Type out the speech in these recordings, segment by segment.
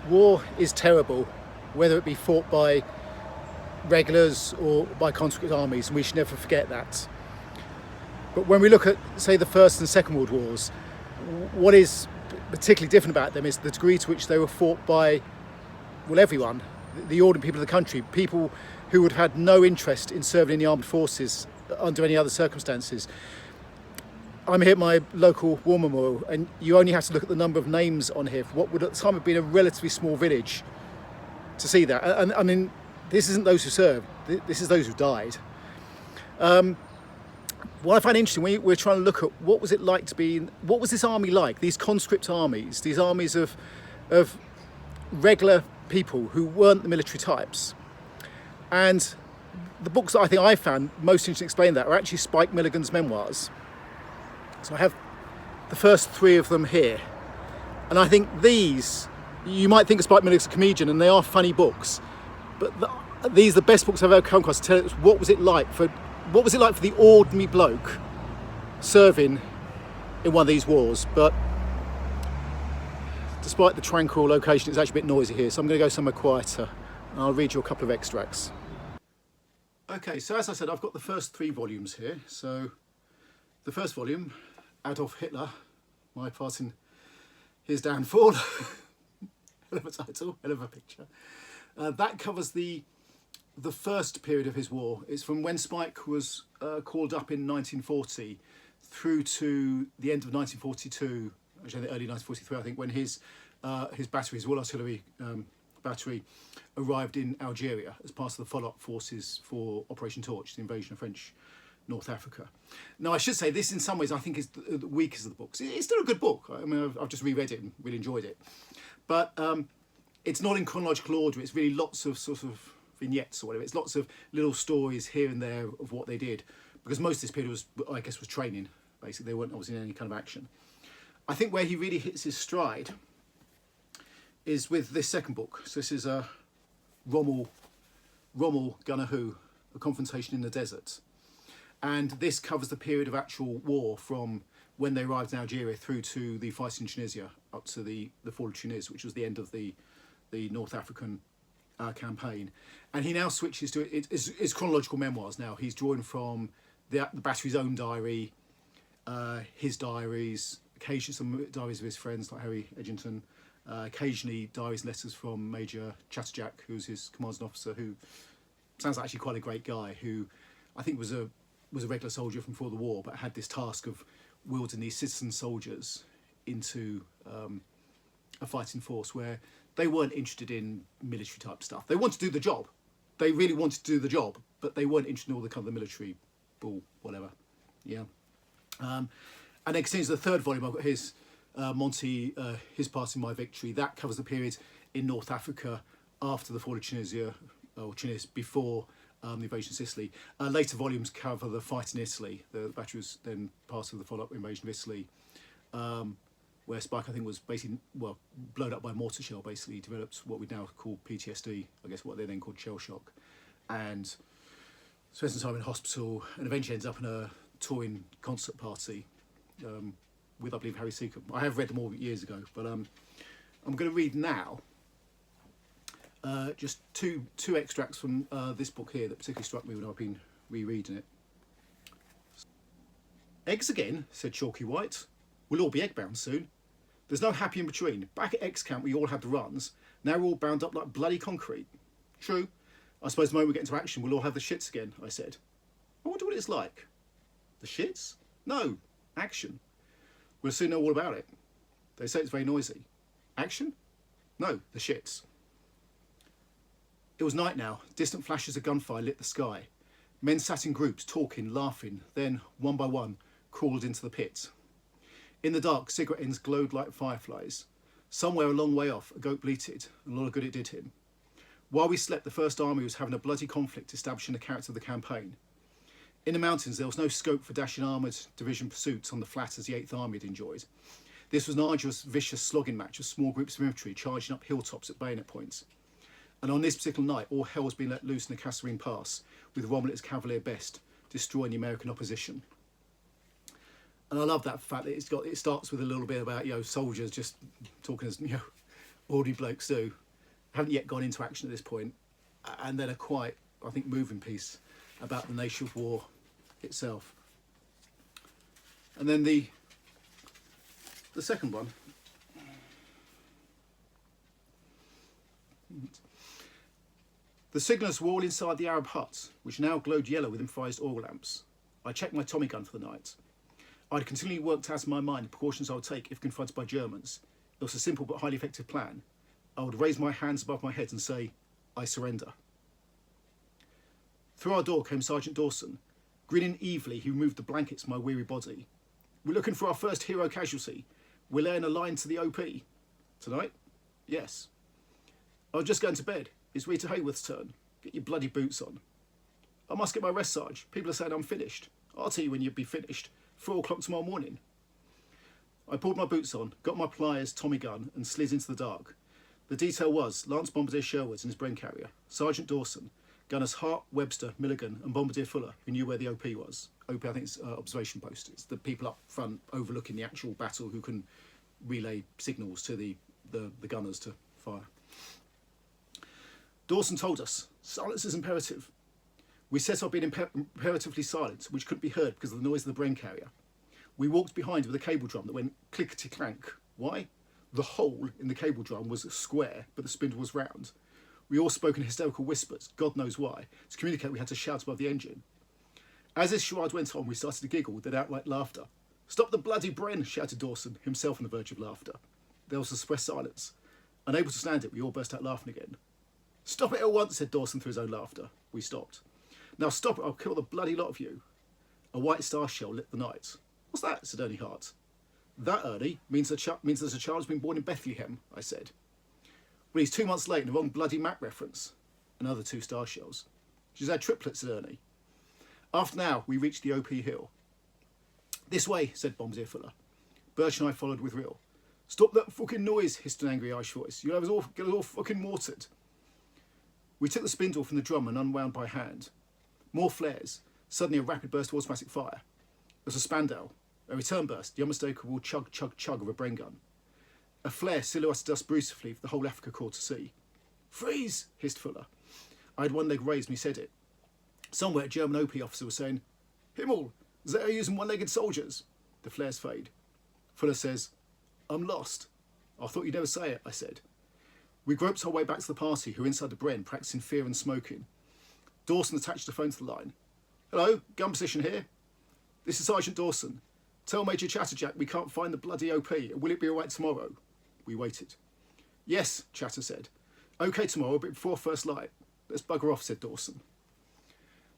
War is terrible, whether it be fought by regulars or by conscript armies, and we should never forget that. But when we look at, say, the First and Second World Wars, what is particularly different about them is the degree to which they were fought by, well, everyone, the ordinary people of the country, people who would have had no interest in serving in the armed forces under any other circumstances. I'm here at my local war memorial, and you only have to look at the number of names on here for what would at the time have been a relatively small village to see that. And I mean, this isn't those who served, this is those who died. What I find interesting, we're trying to look at what was it like to be, what was this army like, these conscript armies, these armies of regular people who weren't the military types. And the books that I think I found most interesting to explain that are actually Spike Milligan's memoirs. So I have the first three of them here. And I think these, you might think of Spike Milligan as a comedian, and they are funny books, but these are the best books I've ever come across to tell us what was it like for the ordinary bloke serving in one of these wars. But despite the tranquil location, it's actually a bit noisy here, so I'm going to go somewhere quieter, and I'll read you a couple of extracts. Okay, so as I said, I've got the first three volumes here. So the first volume, Adolf Hitler, my part in his downfall. Hell of a title, hell of a picture. That covers the first period of his war. It's from when Spike was called up in 1940 through to the end of 1942, actually the early 1943, I think, when his battery, his Royal Artillery battery, arrived in Algeria as part of the follow-up forces for Operation Torch, the invasion of French North Africa. Now, I should say this in some ways I think is the weakest of the books. It's still a good book. I mean, I've just reread it and really enjoyed it. But it's not in chronological order. It's really lots of sort of vignettes or whatever. It's lots of little stories here and there of what they did. Because most of this period was, I guess, was training, basically. They weren't obviously in any kind of action. I think where he really hits his stride is with this second book. So this is Rommel, Gunner Who, A Confrontation in the Desert. And this covers the period of actual war from when they arrived in Algeria through to the fight in Tunisia, up to the fall of Tunis, which was the end of the North African campaign. And he now switches to it's chronological memoirs now. He's drawing from the battery's own diary, his diaries, occasionally some diaries of his friends like Harry Edgington, occasionally diaries and letters from Major Chatterjack, who's his commanding officer, who sounds actually quite a great guy, who I think was a regular soldier from before the war, but had this task of wielding these citizen soldiers into a fighting force where they weren't interested in military type stuff. They wanted to do the job. They really wanted to do the job, but they weren't interested in all the kind of the military bull, whatever. Yeah. And then continues the third volume. I've got his Monty, his part in My Victory. That covers the period in North Africa after the fall of Tunisia, or Tunis, before the invasion of Sicily. Later volumes cover the fight in Italy. The battery was then part of the follow-up invasion of Italy, where Spike, I think, was basically, well, blown up by a mortar shell, basically, developed what we now call PTSD, I guess what they then called shell shock, and spent some time in hospital, and eventually ends up in a touring concert party with, I believe, Harry Seacombe. I have read them all years ago, but I'm going to read now just two extracts from this book here that particularly struck me when I've been rereading it. Eggs again, said Chalky White. We'll all be egg-bound soon. There's no happy in between. Back at X camp we all had the runs. Now we're all bound up like bloody concrete. True. I suppose the moment we get into action we'll all have the shits again, I said. I wonder what it's like. The shits? No. Action. We'll soon know all about it. They say it's very noisy. Action? No. The shits. It was night now. Distant flashes of gunfire lit the sky. Men sat in groups, talking, laughing, then, one by one, crawled into the pit. In the dark, cigarette ends glowed like fireflies. Somewhere a long way off, a goat bleated, and a lot of good it did him. While we slept, the First Army was having a bloody conflict establishing the character of the campaign. In the mountains, there was no scope for dashing armoured division pursuits on the flat as the 8th Army had enjoyed. This was an arduous, vicious slogging match of small groups of infantry charging up hilltops at bayonet points. And on this particular night, all hell was being let loose in the Kasserine Pass, with Rommel at his cavalier best, destroying the American opposition. And I love that fact that it starts with a little bit about, soldiers just talking as, ordinary blokes do. Haven't yet gone into action at this point, and then a quite, I think, moving piece about the nature of war itself. And then the second one, the signallers were all inside the Arab huts, which now glowed yellow with improvised oil lamps. I checked my Tommy gun for the night. I'd continually worked out in my mind the precautions I would take if confronted by Germans. It was a simple but highly effective plan. I would raise my hands above my head and say, I surrender. Through our door came Sergeant Dawson. Grinning evilly, he removed the blankets from my weary body. We're looking for our first hero casualty. We're laying a line to the OP. Tonight? Yes. I was just going to bed. It's Rita Hayworth's turn. Get your bloody boots on. I must get my rest, Sarge. People are saying I'm finished. I'll tell you when you'll be finished. 4 o'clock tomorrow morning. I pulled my boots on, got my pliers, Tommy gun, and slid into the dark. The detail was Lance Bombardier Sherwood's and his Bren carrier, Sergeant Dawson, gunners Hart, Webster, Milligan, and Bombardier Fuller, who knew where the OP was. OP, I think it's observation post. It's the people up front overlooking the actual battle who can relay signals to the gunners to fire. Dawson told us, silence is imperative. We set up being imperatively silent, which couldn't be heard because of the noise of the Bren carrier. We walked behind with a cable drum that went clickety-clank. Why? The hole in the cable drum was square, but the spindle was round. We all spoke in hysterical whispers, God knows why. To communicate, we had to shout above the engine. As this charade went on, we started to giggle with outright laughter. Stop the bloody Bren, shouted Dawson, himself on the verge of laughter. There was a suppressed silence. Unable to stand it, we all burst out laughing again. Stop it at once, said Dawson through his own laughter. We stopped. Now stop it, I'll kill the bloody lot of you. A white star shell lit the night. What's that? Said Ernie Hart. That, Ernie, means there's a child has been born in Bethlehem, I said. Well, he's 2 months late and the wrong bloody map reference. Another 2 star shells. She's had triplets, said Ernie. After an hour, we reached the OP hill. This way, said Bombardier Fuller. Birch and I followed with Real. Stop that fucking noise, hissed an angry Irish voice. You'll have us all fucking mortared. We took the spindle from the drum and unwound by hand. More flares. Suddenly a rapid burst of automatic fire. There was a Spandau. A return burst, the unmistakable chug, chug, chug of a Bren gun. A flare silhouetted us brusquely for the whole Afrika Korps to see. Freeze, hissed Fuller. I had one leg raised when he said it. Somewhere a German OP officer was saying, Himmel, they are using one-legged soldiers. The flares fade. Fuller says, I'm lost. I thought you'd never say it, I said. We groped our way back to the party, who were inside the Bren, practicing fear and smoking. Dawson attached the phone to the line. Hello, gun position here. This is Sergeant Dawson. Tell Major Chatterjack we can't find the bloody OP. Will it be all right tomorrow? We waited. Yes, Chatter said. OK tomorrow, but before first light. Let's bugger off, said Dawson.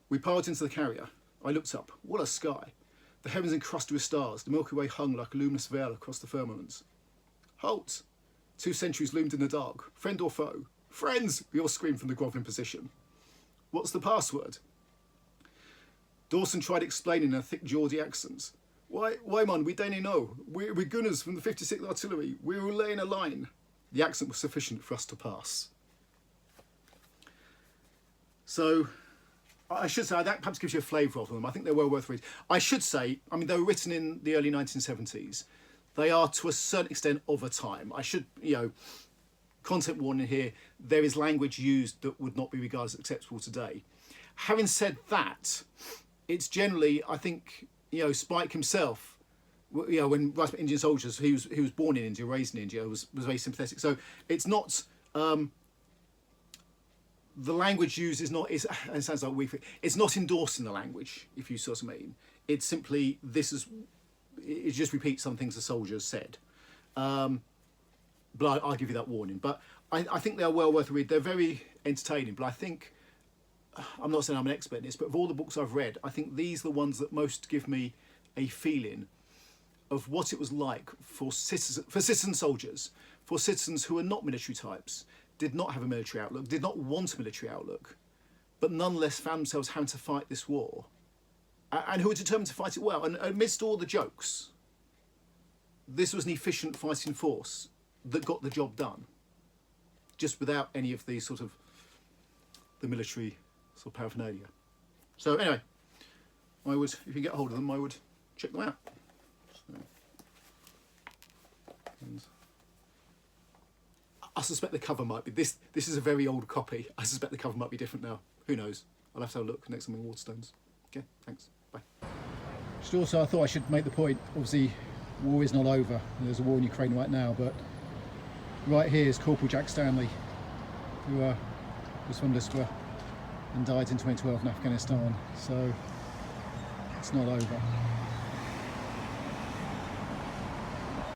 We piled into the carrier. I looked up. What a sky. The heavens encrusted with stars. The Milky Way hung like a luminous veil across the firmament. Halt! 2 sentries loomed in the dark. Friend or foe? Friends! We all screamed from the grovelling position. What's the password? Dawson tried explaining in a thick Geordie accent. Why, man, we don't know. We're gunners from the 56th Artillery. We were laying a line. The accent was sufficient for us to pass. So, I should say, that perhaps gives you a flavour of them. I think they're well worth reading. I should say, I mean, they were written in the early 1970s. They are, to a certain extent, of a time. I should, content warning here, there is language used that would not be regarded as acceptable today. Having said that, it's generally, I think, Spike himself, when writing about Indian soldiers, he was born in India, raised in India, was very sympathetic. So it's not, the language used is not, it sounds like weak, it's not endorsing the language, if you sort of mean. It's simply, it just repeats some things the soldiers said. But I'll give you that warning. But I think they're well worth a read. They're very entertaining, but I think, I'm not saying I'm an expert in this, but of all the books I've read, I think these are the ones that most give me a feeling of what it was like for citizen soldiers, for citizens who are not military types, did not have a military outlook, did not want a military outlook, but nonetheless found themselves having to fight this war, and who were determined to fight it well. And amidst all the jokes, this was an efficient fighting force that got the job done, just without any of the sort of the military sort of paraphernalia. So anyway, I would, if you get hold of them, I would check them out. So, I suspect the cover might be, this is a very old copy. I suspect the cover might be different now. Who knows? I'll have to have a look next time in Waterstones. Okay, thanks, bye. Just also, I thought I should make the point, obviously war is not over. There's a war in Ukraine right now, but right here is Corporal Jack Stanley, who was from Lustra and died in 2012 in Afghanistan. So it's not over.